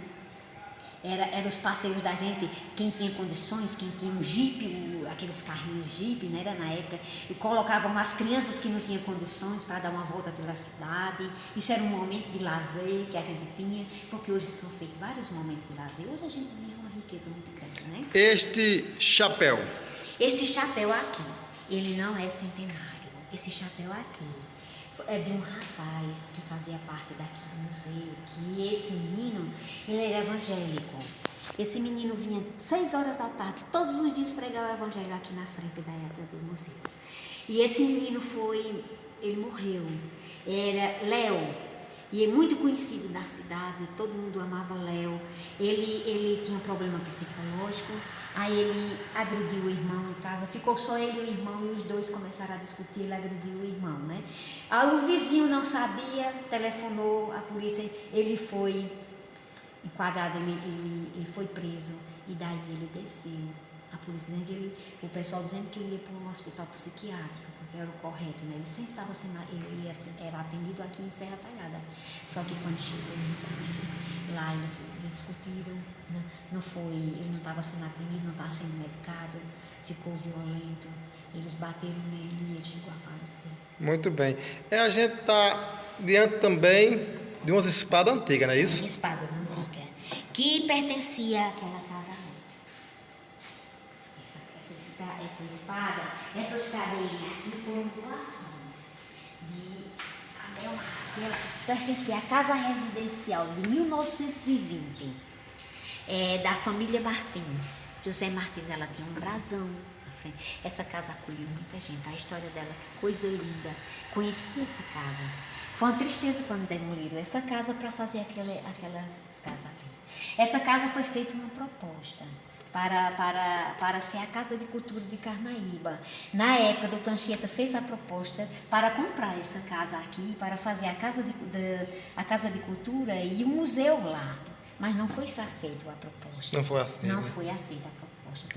eram os passeios da gente, quem tinha condições, quem tinha um jipe, aqueles carrinhos jipe, né, era na época, e colocavam as crianças que não tinham condições para dar uma volta pela cidade. Isso era um momento de lazer que a gente tinha, porque hoje são feitos vários momentos de lazer. Hoje a gente vive uma riqueza muito grande, né? Este chapéu, Este chapéu aqui, ele não é centenário. Esse chapéu aqui É de um rapaz que fazia parte daqui do museu, que esse menino, ele era evangélico. Esse menino vinha 6 horas da tarde, todos os dias pregar o evangelho aqui na frente do museu. E esse menino ele morreu, era Léo. E é muito conhecido na cidade, todo mundo amava Léo. Ele tinha um problema psicológico, aí ele agrediu o irmão em casa, ficou só ele e o irmão, e os dois começaram a discutir, ele agrediu o irmão, né? Aí o vizinho não sabia, telefonou, a polícia, ele foi enquadrado, ele foi preso, e daí ele desceu. A polícia dizendo o pessoal dizendo que ele ia para um hospital psiquiátrico, porque era o correto, né? Ele sempre estava sendo, era atendido aqui em Serra Talhada. Só que quando chegou em Recife, lá eles discutiram, né? Ele não estava sendo atendido, não estava sendo medicado, ficou violento, eles bateram nele e ele chegou a falecer. Muito bem. A gente está diante também de umas espadas antigas, não é isso? Espadas antigas, que pertencia àquela casa. Essa espada, essas cadeiras aqui foram doações de Abel Marques, que ela pertencia à casa residencial de 1920, da família Martins. José Martins, ela tinha um brasão na frente. Essa casa acolheu muita gente, a história dela, coisa linda. Conheci essa casa. Foi uma tristeza quando demoliram essa casa para fazer aquelas casas ali. Essa casa foi feita uma proposta para ser a Casa de Cultura de Carnaíba. Na época, o doutor Anchieta fez a proposta para comprar essa casa aqui, para fazer a Casa de Cultura e o museu lá. Mas não foi aceita a proposta. Não foi aceita. Não foi aceita a proposta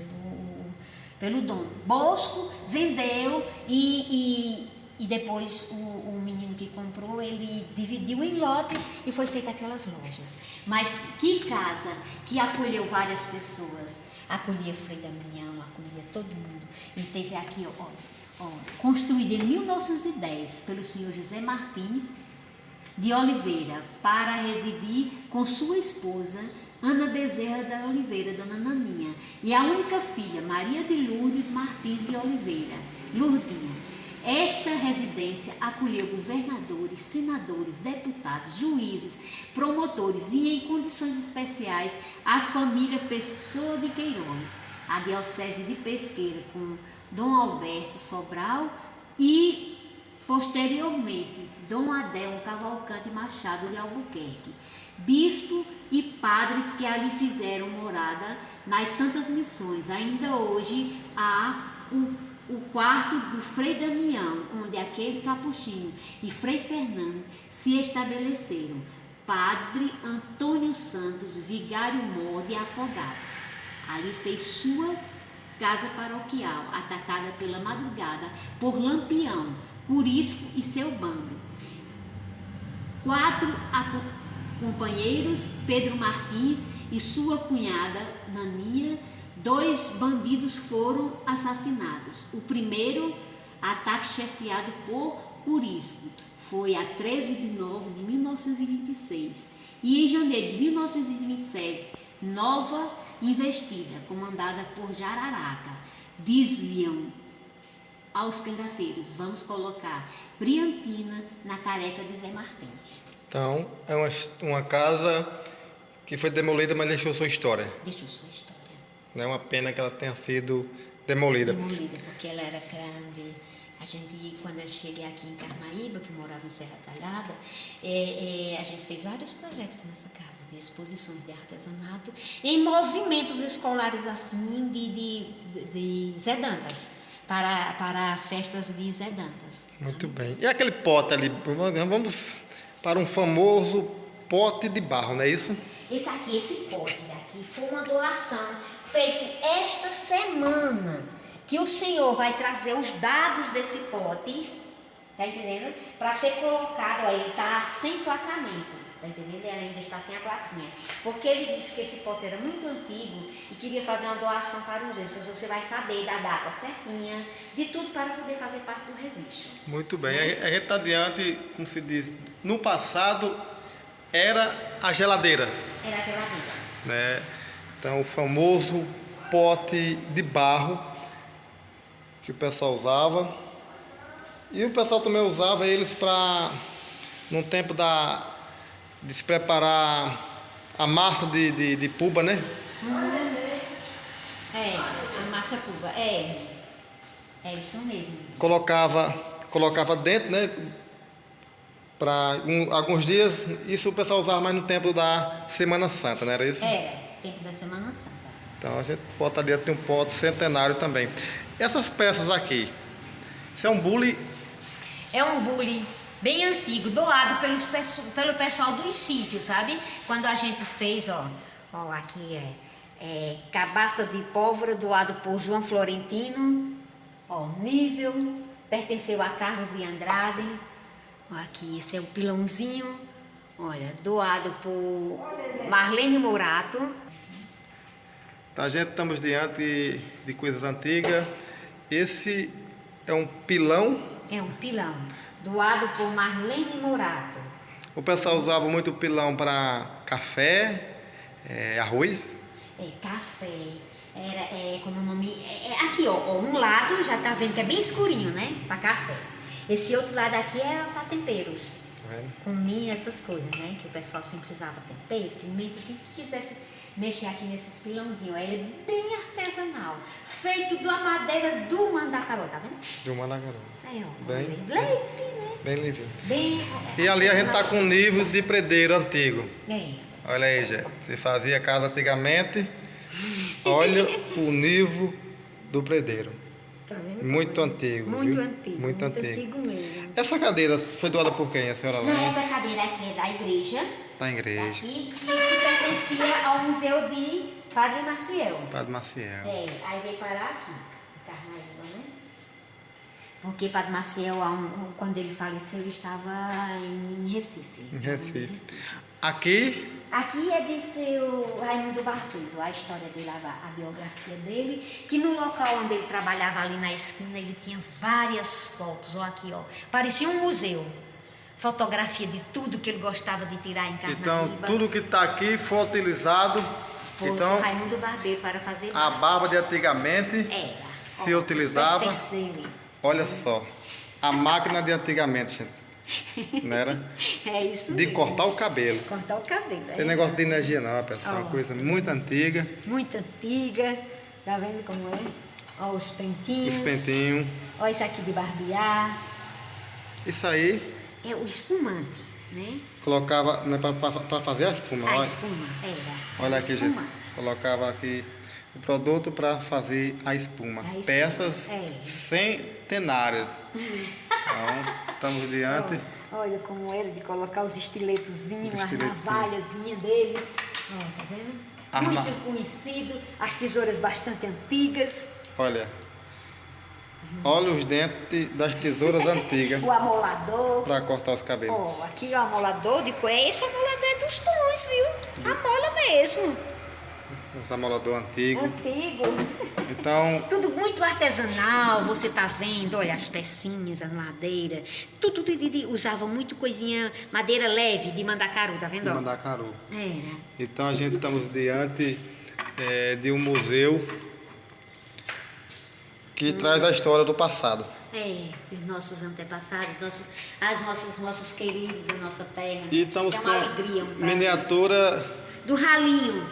pelo dono. Bosco vendeu e depois o menino que comprou, ele dividiu em lotes e foi feita aquelas lojas. Mas que casa que acolheu várias pessoas. Acolhia Frei Damião, acolhia todo mundo. E teve aqui, construída em 1910 pelo senhor José Martins de Oliveira, para residir com sua esposa, Ana Bezerra da Oliveira, dona Naninha, e a única filha, Maria de Lourdes Martins de Oliveira, Lourdinha. Esta residência acolheu governadores, senadores, deputados, juízes, promotores e, em condições especiais, a família Pessoa de Queiroz, a diocese de Pesqueira, com Dom Alberto Sobral e, posteriormente, Dom Adelmo Cavalcante Machado de Albuquerque, bispo e padres que ali fizeram morada nas Santas Missões. Ainda hoje há o quarto do Frei Damião, onde aquele capuchinho e Frei Fernando se estabeleceram. Padre Antônio Santos, vigário-mor de Afogados. Ali fez sua casa paroquial, atacada pela madrugada por Lampião, Curisco e seu bando. 4 companheiros, Pedro Martins e sua cunhada Naninha. 2 bandidos foram assassinados. O primeiro ataque chefiado por Curisco foi a 13 de novembro de 1926. E em janeiro de 1926, nova investida, comandada por Jararaca. Diziam aos cangaceiros: vamos colocar Briantina na careca de Zé Martins. Então, é uma casa que foi demolida, mas deixou sua história. Deixou sua história. Não é uma pena que ela tenha sido demolida. Demolida, porque ela era grande. A gente, quando eu cheguei aqui em Carnaíba, que morava em Serra Talhada, a gente fez vários projetos nessa casa, de exposições de artesanato, em movimentos escolares assim, de Zé Dantas, para festas de Zé Dantas. Muito bem. E aquele pote ali, vamos para um famoso pote de barro, não é isso? Esse pote daqui foi uma doação feita esta semana, que o senhor vai trazer os dados desse pote, tá entendendo? Para ser colocado, ó, ele está sem placamento, tá entendendo? Ele ainda está sem a plaquinha, porque ele disse que esse pote era muito antigo e queria fazer uma doação para o museu. Então você vai saber da data certinha, de tudo, para poder fazer parte do registro. Muito bem. A gente está diante, como se diz, no passado era a geladeira. Era a geladeira. Né? Então, o famoso pote de barro que o pessoal usava. E o pessoal também usava eles para, no tempo de se preparar a massa de puba, né? A massa cuba, é isso mesmo. Colocava dentro, né? Para alguns dias, isso o pessoal usava mais no tempo da Semana Santa, não era isso? Tempo da Semana Santa. Então a gente bota ali, tem um pote centenário também. Essas peças aqui, isso é um bule? É um bule bem antigo, doado pelo pessoal dos sítios, sabe? Quando a gente fez, ó aqui cabaça de pólvora, doado por João Florentino, nível, pertenceu a Carlos de Andrade. Aqui, esse é o pilãozinho, olha, doado por Marlene Mourato. Então a gente estamos diante de coisas antigas. Esse é um pilão? É um pilão, doado por Marlene Mourato. O pessoal usava muito pilão para café, arroz? Café, como o nome... aqui, um lado já tá vendo que é bem escurinho, né, para café. Esse outro lado aqui é para temperos, com milho, essas coisas, né? Que o pessoal sempre usava tempero, pimenta, o que quisesse mexer aqui nesses pilãozinhos. Ele é bem artesanal, feito da madeira do mandacaru, tá vendo? Do mandacaru. Bem leve, né? Bem livinho. Bem, e ali a gente tá com um nível de predeiro antigo. Olha aí, gente. Você fazia casa antigamente. Olha o nível do predeiro. Tá vendo? Muito antigo. Muito viu? antigo. Muito antigo Mesmo. Essa cadeira foi doada por quem, a senhora lembra? Essa cadeira aqui é da igreja. Da igreja. Aqui, que pertencia ao Museu de Padre Maciel. Padre Maciel. Aí veio parar aqui, em Carnaíba, né? Porque Padre Maciel, quando ele faleceu, ele estava em Recife. Em Recife. Aqui é de seu Raimundo Barbeiro, a história dele, a biografia dele, que no local onde ele trabalhava ali na esquina, ele tinha várias fotos, aqui, parecia um museu. Fotografia de tudo que ele gostava de tirar em Carnaíba. Então, tudo que está aqui foi utilizado por então, Raimundo Barbeiro para fazer a barba de antigamente se utilizava. Olha só, a máquina de antigamente, gente. Não era? Isso de mesmo. Cortar o cabelo. Cortar o cabelo. Tem negócio de energia não, pessoal. Uma coisa muito antiga. Muito antiga. Tá vendo como é? Os pentinhos. Os pentinhos. Olha isso aqui de barbear. Isso aí. É o espumante, né? Colocava para fazer a espuma. A espuma, Olha aqui, gente. Colocava aqui o produto para fazer a espuma. Peças centenárias. Então, estamos diante. Olha como era de colocar os estiletozinhos, as navalhazinhas dele. Tá vendo? Muito conhecido, as tesouras bastante antigas. Olha os dentes das tesouras antigas. O amolador. Para cortar os cabelos. Aqui o amolador de coelho. Esse amolador é dos bons, viu? Amola mesmo. Os amolador antigo. Então, tudo muito artesanal, você tá vendo, olha as pecinhas, as madeiras, tudo usava muito coisinha, madeira leve de mandacaru, tá vendo? De mandacaru. Então a gente estamos diante de um museu que traz a história do passado. Dos nossos antepassados, nossos queridos da nossa terra. E estamos com uma alegria, miniatura do ralinho.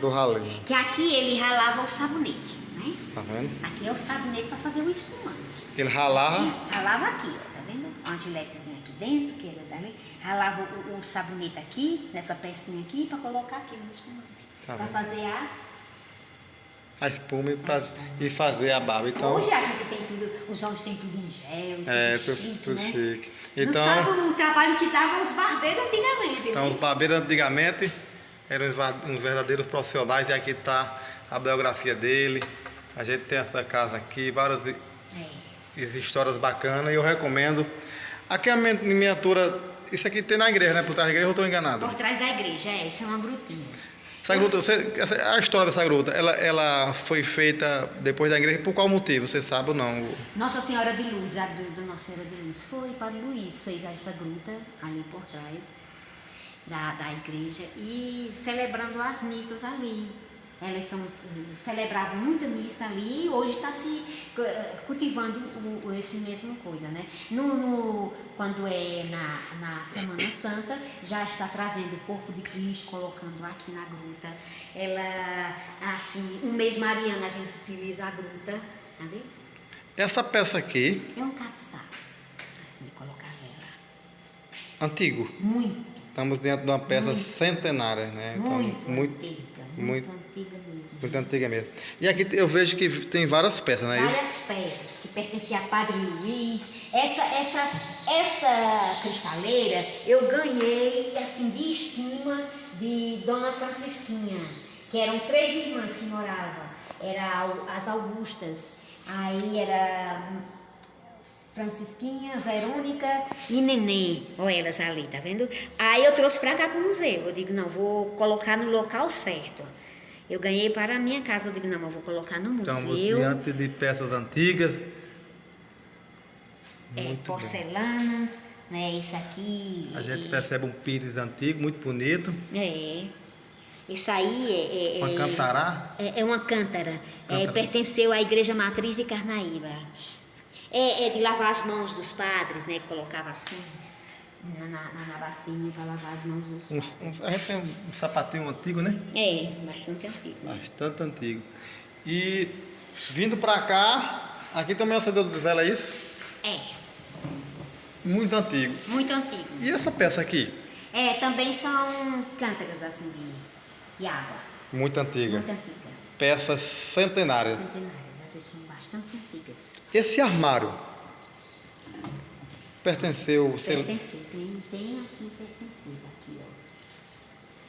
Que aqui ele ralava o sabonete, né? Tá vendo? Aqui é o sabonete para fazer o espumante. Ele ralava? Ralava aqui, tá vendo? Uma giletezinha aqui dentro, que ele dali. Ralava o sabonete aqui, nessa pecinha aqui, para colocar aqui no espumante. Para fazer a espuma e fazer a barba. Então, hoje a gente tem tudo, os homens têm tudo em gel, tudo chique. Então, não sabe o trabalho que davam os barbeiros antigamente. Então, os barbeiros antigamente eram uns verdadeiros profissionais, e aqui está a biografia dele. A gente tem essa casa aqui, várias histórias bacanas, e eu recomendo. Aqui a miniatura, isso aqui tem na igreja, né? Por trás da igreja, eu estou enganado? Por trás da igreja, isso é uma grutinha. Essa gruta, a história dessa gruta, ela foi feita depois da igreja, por qual motivo? Você sabe ou não? Nossa Senhora de Luz, a gruta da Nossa Senhora de Luz, foi Padre Luiz, fez essa gruta ali por trás da igreja e celebrando as missas ali. Elas celebravam muita missa ali e hoje está se cultivando esse mesmo coisa, né? Quando é na Semana Santa, já está trazendo o corpo de Cristo, colocando aqui na gruta. Ela, assim, um mês mariano a gente utiliza a gruta, tá vendo? Essa peça aqui... É um catiçá, assim, colocar vela. Antigo. Muito. Estamos dentro de uma peça centenária, né? Muito Então, antiga mesmo. Muito antiga mesmo. E aqui eu vejo que tem várias peças, não é isso? Várias peças que pertenciam a Padre Luiz. Essa cristaleira eu ganhei assim de estima de Dona Francisquinha, que eram 3 irmãs que moravam. Era as Augustas. Aí era Francisquinha, Verônica e Nenê. Olha elas ali, tá vendo? Aí eu trouxe pra cá pro museu. Eu digo, não, vou colocar no local certo. Eu ganhei para a minha casa. Eu digo, não, eu vou colocar no museu. Estamos diante de peças antigas. Porcelanas, né? Isso aqui. A gente percebe um pires antigo, muito bonito. Isso aí Uma cantará. É uma cântara. Pertenceu à Igreja Matriz de Carnaíba. É de lavar as mãos dos padres, né? Que colocava assim na bacinha para lavar as mãos dos padres. A gente tem um sapatinho antigo, né? Bastante antigo. Bastante antigo. E vindo para cá, aqui também é um acendedor de vela, é isso? Muito antigo. Muito antigo. E essa peça aqui? Também são cântaras assim de água. Muito antiga. Muito antiga. Peças centenárias. Centenárias, essas são bastante antigas. Esse armário pertenceu... Pertenceu, tem aqui pertencido, aqui ó.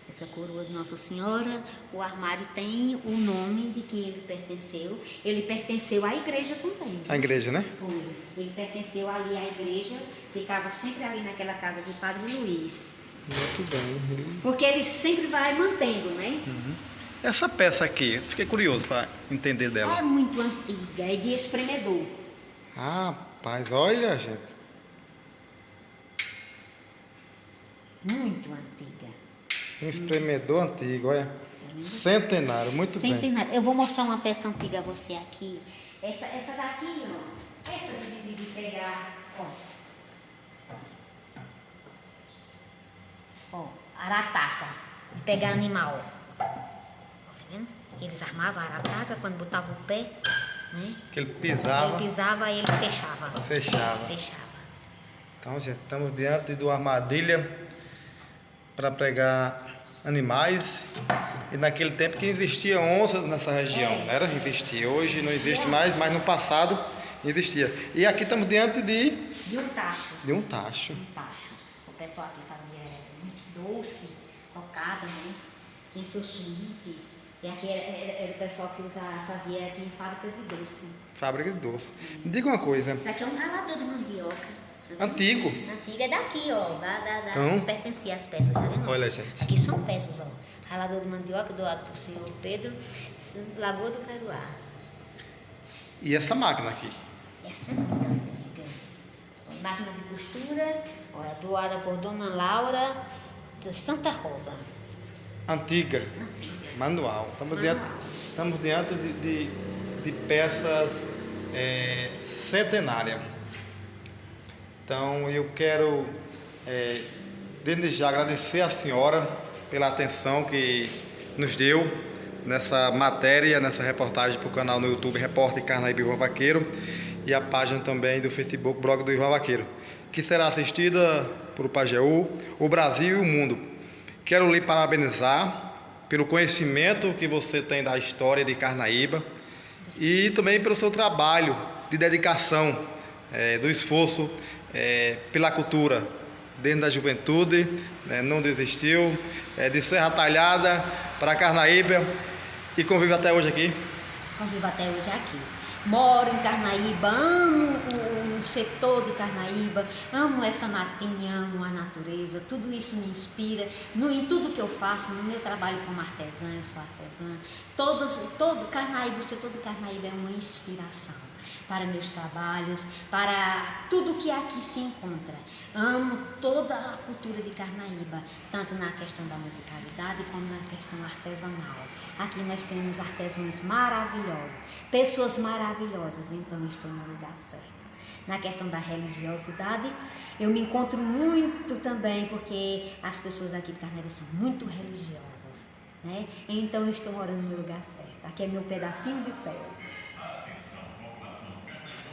Essa coroa de Nossa Senhora, o armário tem o nome de que ele pertenceu. Ele pertenceu à igreja também. A igreja, né? Ele pertenceu ali à igreja, ficava sempre ali naquela casa do Padre Luiz. Muito bem. Porque ele sempre vai mantendo, né? Essa peça aqui, fiquei curioso para entender dela. É muito antiga, é de espremedor. Rapaz, olha, gente. Muito antiga. Um espremedor antigo, olha. Centenário, muito bem. Centenário. Eu vou mostrar uma peça antiga a você aqui. Essa daqui, ó. Essa de pegar, ó, arataca. De pegar animal. Tá vendo? Eles armavam a arataca quando botavam o pé, né? Que ele pisava. Ele pisava e ele fechava. Fechava. Então, gente, estamos diante de uma armadilha para pregar animais. E naquele tempo que existia onças nessa região, existia. Hoje não existe mais, mas no passado existia. E aqui estamos diante de um tacho. um tacho. O pessoal aqui fazia muito doce, cocada, né? Tinha seu suíte. E aqui era o pessoal que tinha fábricas de doce. Fábrica de doce. Me diga uma coisa. Isso aqui é um ralador de mandioca. Antigo. Antiga é daqui, ó. Então, pertencia às peças, tá vendo? Olha, gente. Aqui são peças, ó. Ralador de mandioca doado por senhor Pedro, Lagoa do Caruá. E essa máquina aqui? Essa é muito antiga. Máquina de costura, olha, doada por Dona Laura de Santa Rosa. Antiga. Manual. Estamos diante de peças centenárias. Então eu quero desde já agradecer à senhora pela atenção que nos deu nessa matéria, nessa reportagem para o canal no YouTube Repórter Carnaíba Ivan Vaqueiro e a página também do Facebook Blog do Ivan Vaqueiro, que será assistida por o Pajeú, o Brasil e o mundo. Quero lhe parabenizar pelo conhecimento que você tem da história de Carnaíba e também pelo seu trabalho de dedicação, do esforço pela cultura dentro da juventude, não desistiu, de Serra Talhada para Carnaíba e convive até hoje aqui. Convivo até hoje aqui. Moro em Carnaíba, amo o setor de Carnaíba, amo essa matinha, amo a natureza, tudo isso me inspira em tudo que eu faço, no meu trabalho como artesã, eu sou artesã, todo Carnaíba, o setor de Carnaíba é uma inspiração. para meus trabalhos, para tudo que aqui se encontra. Amo toda a cultura de Carnaíba, tanto na questão da musicalidade como na questão artesanal. Aqui nós temos artesãos maravilhosos, pessoas maravilhosas, então eu estou no lugar certo. Na questão da religiosidade, eu me encontro muito também, porque as pessoas aqui de Carnaíba são muito religiosas, né? Então eu estou morando no lugar certo. Aqui é meu pedacinho de céu.